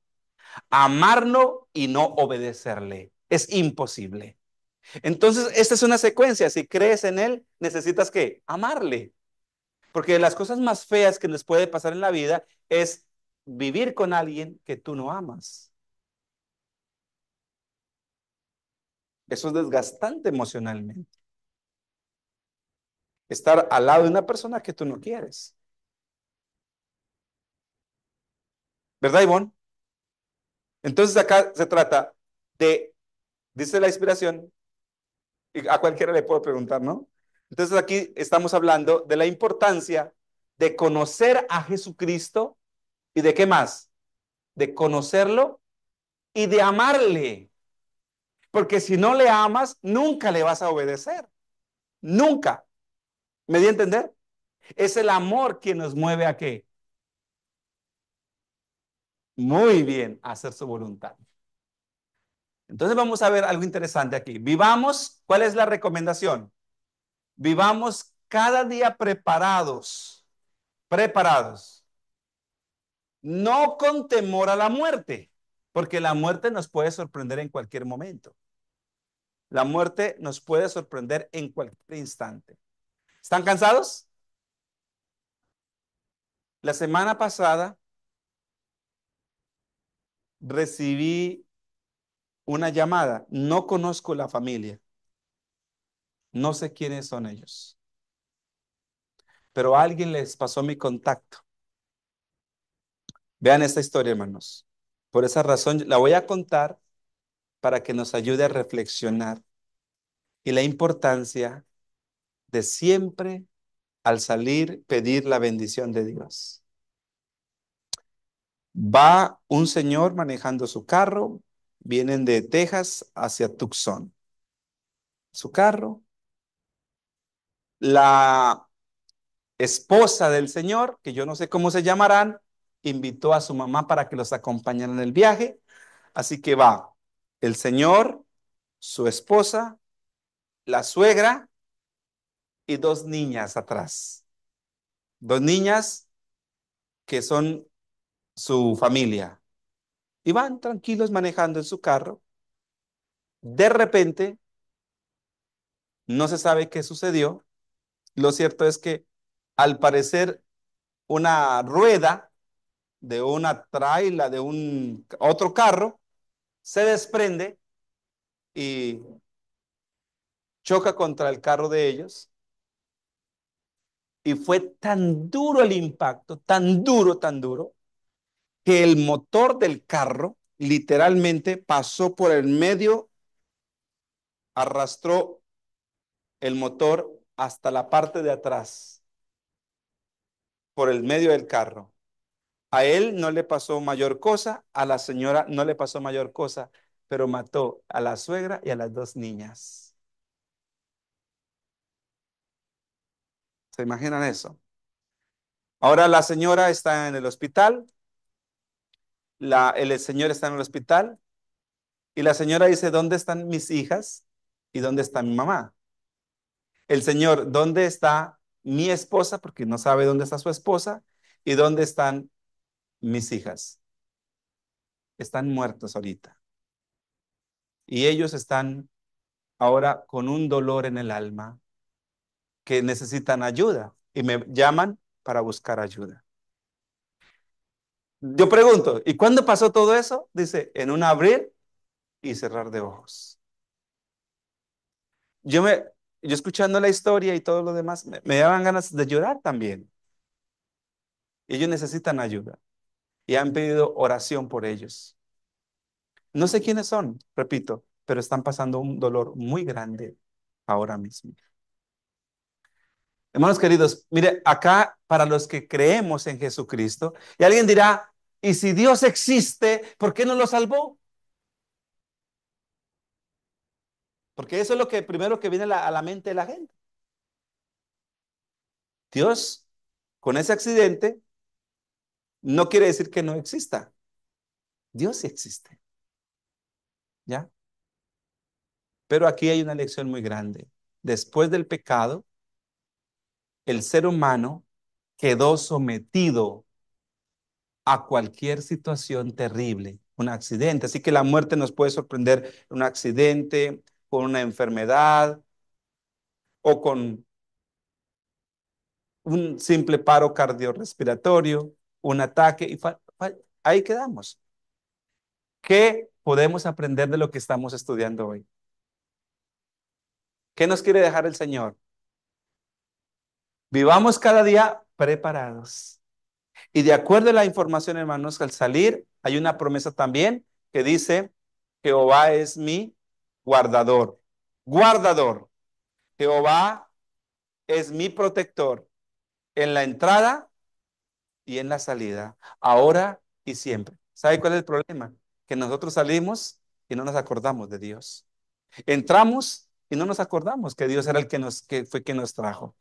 Amarlo y no obedecerle. Es imposible. Entonces, esta es una secuencia. Si crees en Él, necesitas ¿qué? Amarle. Porque las cosas más feas que nos puede pasar en la vida es vivir con alguien que tú no amas. Eso es desgastante emocionalmente. Estar al lado de una persona que tú no quieres. ¿Verdad, Ivonne? Entonces acá se trata de, dice la inspiración, y a cualquiera le puedo preguntar, ¿no? Entonces aquí estamos hablando de la importancia de conocer a Jesucristo y de qué más, de conocerlo y de amarle, porque si no le amas, nunca le vas a obedecer, nunca. ¿Me di a entender? Es el amor quien nos mueve a qué. Muy bien, a hacer su voluntad. Entonces vamos a ver algo interesante aquí. Vivamos, ¿cuál es la recomendación? Vivamos cada día preparados, preparados, no con temor a la muerte, porque la muerte nos puede sorprender en cualquier momento. La muerte nos puede sorprender en cualquier instante. ¿Están cansados? La semana pasada recibí una llamada. No conozco la familia. No sé quiénes son ellos. Pero alguien les pasó mi contacto. Vean esta historia, hermanos. Por esa razón la voy a contar para que nos ayude a reflexionar y la importancia de siempre al salir pedir la bendición de Dios. Va un señor manejando su carro, vienen de Texas hacia Tucson. Su carro, la esposa del señor, que yo no sé cómo se llamarán, invitó a su mamá para que los acompañaran en el viaje. Así que va el señor, su esposa, la suegra y dos niñas atrás. dos niñas que son su familia. Y van tranquilos manejando en su carro. De repente, no se sabe qué sucedió. Lo cierto es que al parecer una rueda de una traila de un otro carro se desprende y choca contra el carro de ellos. Y fue tan duro el impacto, tan duro, que el motor del carro literalmente pasó por el medio, arrastró el motor hasta la parte de atrás, por el medio del carro. A él no le pasó mayor cosa, a la señora no le pasó mayor cosa, pero mató a la suegra y a las dos niñas. ¿Se imaginan eso? Ahora la señora está en el hospital, el señor está en el hospital y la señora dice, ¿dónde están mis hijas y dónde está mi mamá? El señor, ¿dónde está mi esposa? Porque no sabe dónde está su esposa y dónde están mis hijas. Están muertos ahorita y ellos están ahora con un dolor en el alma que necesitan ayuda y me llaman para buscar ayuda. Yo pregunto, ¿y cuándo pasó todo eso? Dice, en un abrir y cerrar de ojos. Yo me, yo escuchando la historia y todo lo demás, me daban ganas de llorar también. Ellos necesitan ayuda y han pedido oración por ellos. No sé quiénes son, repito, pero están pasando un dolor muy grande ahora mismo. Hermanos queridos, mire, acá para los que creemos en Jesucristo, y alguien dirá, ¿y si Dios existe, por qué no lo salvó? Porque eso es lo que primero que viene a la mente de la gente. Dios, con ese accidente, no quiere decir que no exista. Dios sí existe, ¿ya? Pero aquí hay una lección muy grande. Después del pecado, el ser humano quedó sometido a cualquier situación terrible, un accidente. Así que la muerte nos puede sorprender, un accidente, con una enfermedad o con un simple paro cardiorrespiratorio, un ataque y ahí quedamos. ¿Qué podemos aprender de lo que estamos estudiando hoy? ¿Qué nos quiere dejar el Señor? Vivamos cada día preparados. Y de acuerdo a la información, hermanos, al salir hay una promesa también que dice, Jehová es mi guardador. Guardador. Jehová es mi protector en la entrada y en la salida, ahora y siempre. ¿Sabe cuál es el problema? Que nosotros salimos y no nos acordamos de Dios. Entramos y no nos acordamos que Dios era el que fue quien nos trajo.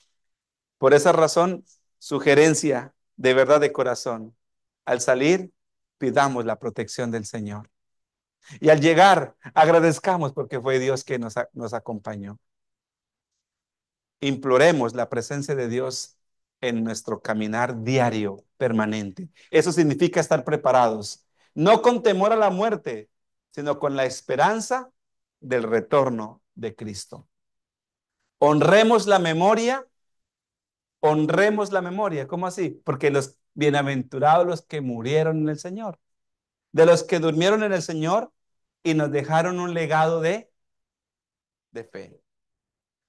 Por esa razón, sugerencia de verdad de corazón. Al salir, pidamos la protección del Señor. Y al llegar, agradezcamos porque fue Dios que nos acompañó. Imploremos la presencia de Dios en nuestro caminar diario, permanente. Eso significa estar preparados, no con temor a la muerte, sino con la esperanza del retorno de Cristo. Honremos la memoria, honremos la memoria. ¿Cómo así? Porque los bienaventurados los que murieron en el Señor, de los que durmieron en el Señor y nos dejaron un legado de fe.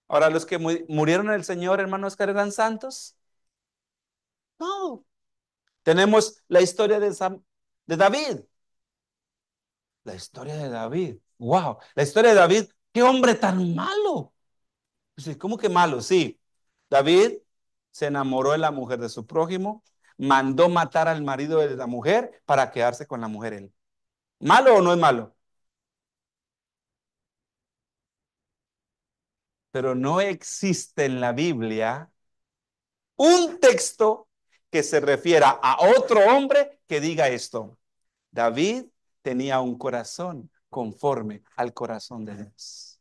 Ahora, los que murieron en el Señor, hermanos, que eran santos, no. Tenemos la historia de David. La historia de David. Wow. La historia de David. Qué hombre tan malo. Pues, ¿cómo que malo? Sí. David se enamoró de la mujer de su prójimo. Mandó matar al marido de la mujer para quedarse con la mujer él. ¿Malo o no es malo? Pero no existe en la Biblia un texto que se refiera a otro hombre que diga esto. David tenía un corazón conforme al corazón de Dios.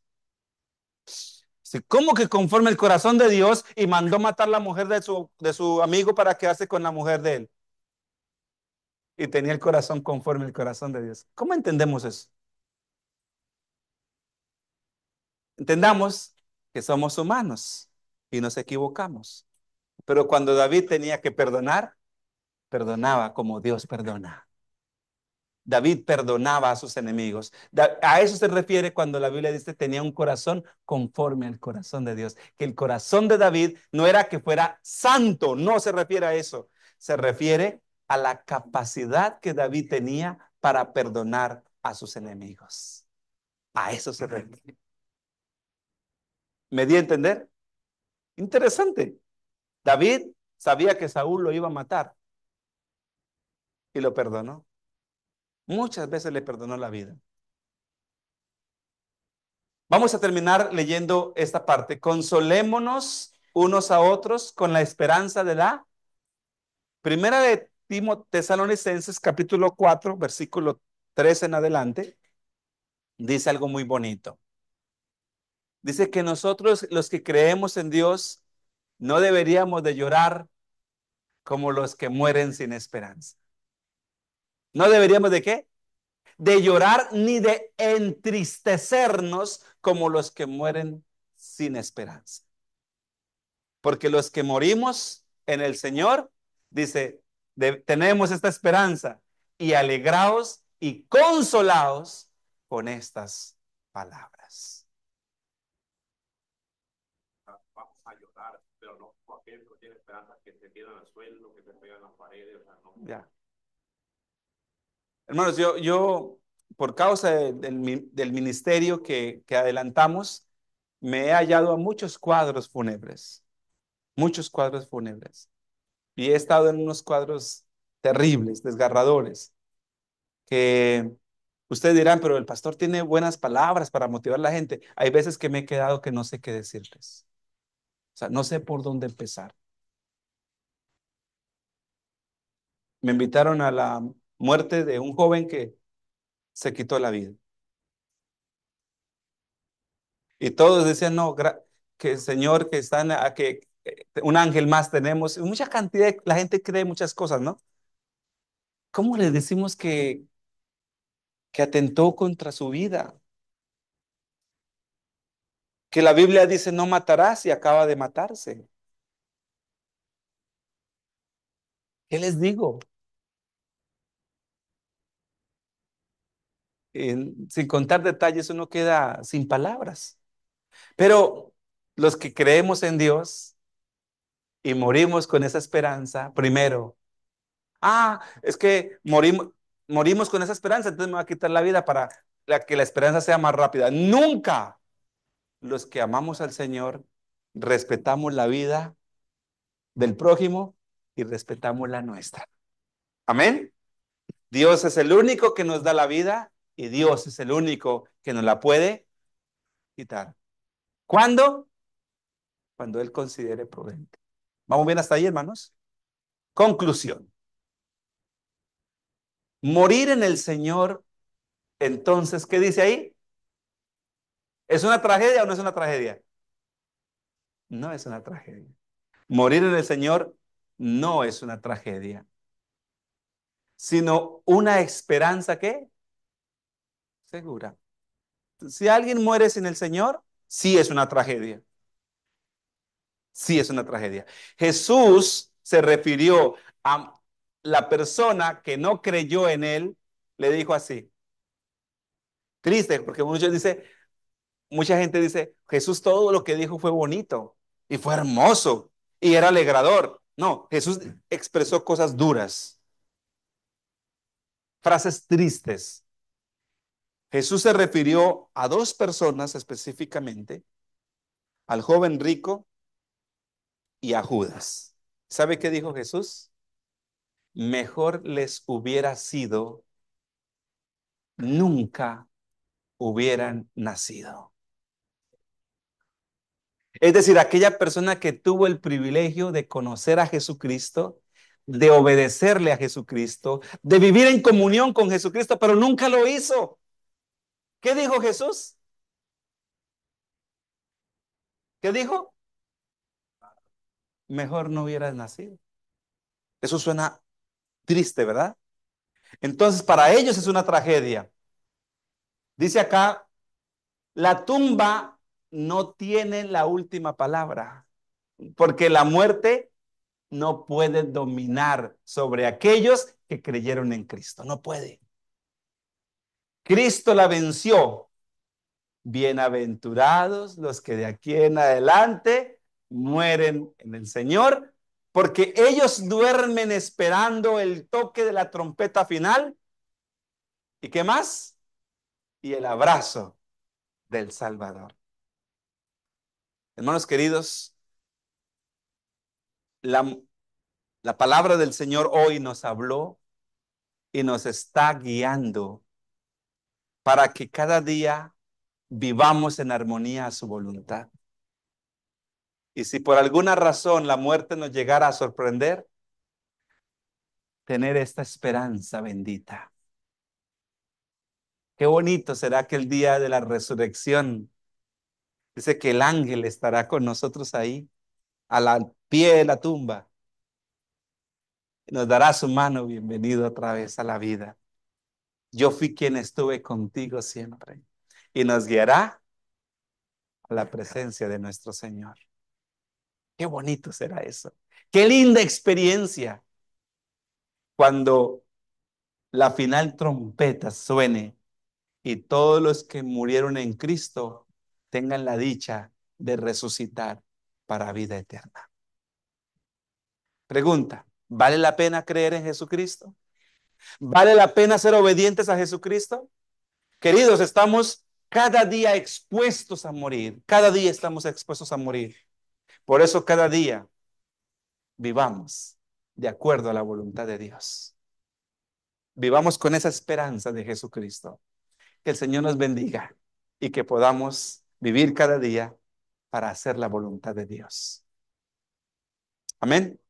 Sí, ¿cómo que conforme el corazón de Dios y mandó matar la mujer de su amigo para quedarse con la mujer de él? Y tenía el corazón conforme el corazón de Dios. ¿Cómo entendemos eso? Entendamos que somos humanos y nos equivocamos. Pero cuando David tenía que perdonar, perdonaba como Dios perdona. David perdonaba a sus enemigos. A eso se refiere cuando la Biblia dice tenía un corazón conforme al corazón de Dios. Que el corazón de David no era que fuera santo, no se refiere a eso. Se refiere a la capacidad que David tenía para perdonar a sus enemigos. A eso se refiere. ¿Me di a entender? Interesante. David sabía que Saúl lo iba a matar y lo perdonó. Muchas veces le perdonó la vida. Vamos a terminar leyendo esta parte. Consolémonos unos a otros con la esperanza de la primera de Tesalonicenses, capítulo 4, versículo 3 en adelante. Dice algo muy bonito. Dice que nosotros, los que creemos en Dios, no deberíamos de llorar como los que mueren sin esperanza. ¿No deberíamos de qué? De llorar ni de entristecernos como los que mueren sin esperanza. Porque los que morimos en el Señor, dice, tenemos esta esperanza y alegraos y consolaos con estas palabras. Vamos a llorar, pero no como aquel que tiene esperanza que se tiran al suelo, que se pegan las paredes. O sea, no. Ya. Hermanos, yo por causa del ministerio que adelantamos, me he hallado a muchos cuadros fúnebres. Y he estado en unos cuadros terribles, desgarradores, que ustedes dirán, pero el pastor tiene buenas palabras para motivar a la gente. Hay veces que me he quedado que no sé qué decirles. O sea, no sé por dónde empezar. Me invitaron a la muerte de un joven que se quitó la vida. Y todos decían, no, que el Señor, que están, que un ángel más tenemos. Y mucha cantidad, la gente cree muchas cosas, ¿no? ¿Cómo le decimos que atentó contra su vida? Que la Biblia dice no matarás y acaba de matarse. ¿Qué les digo? Sin contar detalles, uno queda sin palabras. Pero los que creemos en Dios y morimos con esa esperanza, primero, es que morimos con esa esperanza, entonces me va a quitar la vida para que la esperanza sea más rápida. Nunca los que amamos al Señor respetamos la vida del prójimo y respetamos la nuestra. Amén. Dios es el único que nos da la vida y Dios es el único que nos la puede quitar. ¿Cuándo? Cuando Él considere prudente. ¿Vamos bien hasta ahí, hermanos? Conclusión. Morir en el Señor, entonces, ¿qué dice ahí? ¿Es una tragedia o no es una tragedia? No es una tragedia. Morir en el Señor no es una tragedia, sino una esperanza que segura. Si alguien muere sin el Señor, sí es una tragedia. Sí es una tragedia. Jesús se refirió a la persona que no creyó en él, le dijo así. Triste, porque mucha gente dice, Jesús todo lo que dijo fue bonito y fue hermoso y era alegrador. No, Jesús expresó cosas duras, frases tristes. Jesús se refirió a dos personas específicamente, al joven rico y a Judas. ¿Sabe qué dijo Jesús? Mejor les hubiera sido nunca hubieran nacido. Es decir, aquella persona que tuvo el privilegio de conocer a Jesucristo, de obedecerle a Jesucristo, de vivir en comunión con Jesucristo, pero nunca lo hizo. ¿Qué dijo Jesús? ¿Qué dijo? Mejor no hubieras nacido. Eso suena triste, ¿verdad? Entonces, para ellos es una tragedia. Dice acá, la tumba no tiene la última palabra, porque la muerte no puede dominar sobre aquellos que creyeron en Cristo. No puede. Cristo la venció. Bienaventurados los que de aquí en adelante mueren en el Señor, porque ellos duermen esperando el toque de la trompeta final. ¿Y qué más? Y el abrazo del Salvador. Hermanos queridos, la, la palabra del Señor hoy nos habló y nos está guiando para que cada día vivamos en armonía a su voluntad. Y si por alguna razón la muerte nos llegara a sorprender, tener esta esperanza bendita. Qué bonito será que el día de la resurrección, dice que el ángel estará con nosotros ahí, al pie de la tumba, y nos dará su mano, bienvenido otra vez a la vida. Yo fui quien estuve contigo siempre, y nos guiará a la presencia de nuestro Señor. Qué bonito será eso. Qué linda experiencia cuando la final trompeta suene y todos los que murieron en Cristo tengan la dicha de resucitar para vida eterna. Pregunta, ¿vale la pena creer en Jesucristo? ¿Vale la pena ser obedientes a Jesucristo? Queridos, estamos cada día expuestos a morir. Cada día estamos expuestos a morir. Por eso cada día vivamos de acuerdo a la voluntad de Dios. Vivamos con esa esperanza de Jesucristo. Que el Señor nos bendiga y que podamos vivir cada día para hacer la voluntad de Dios. Amén.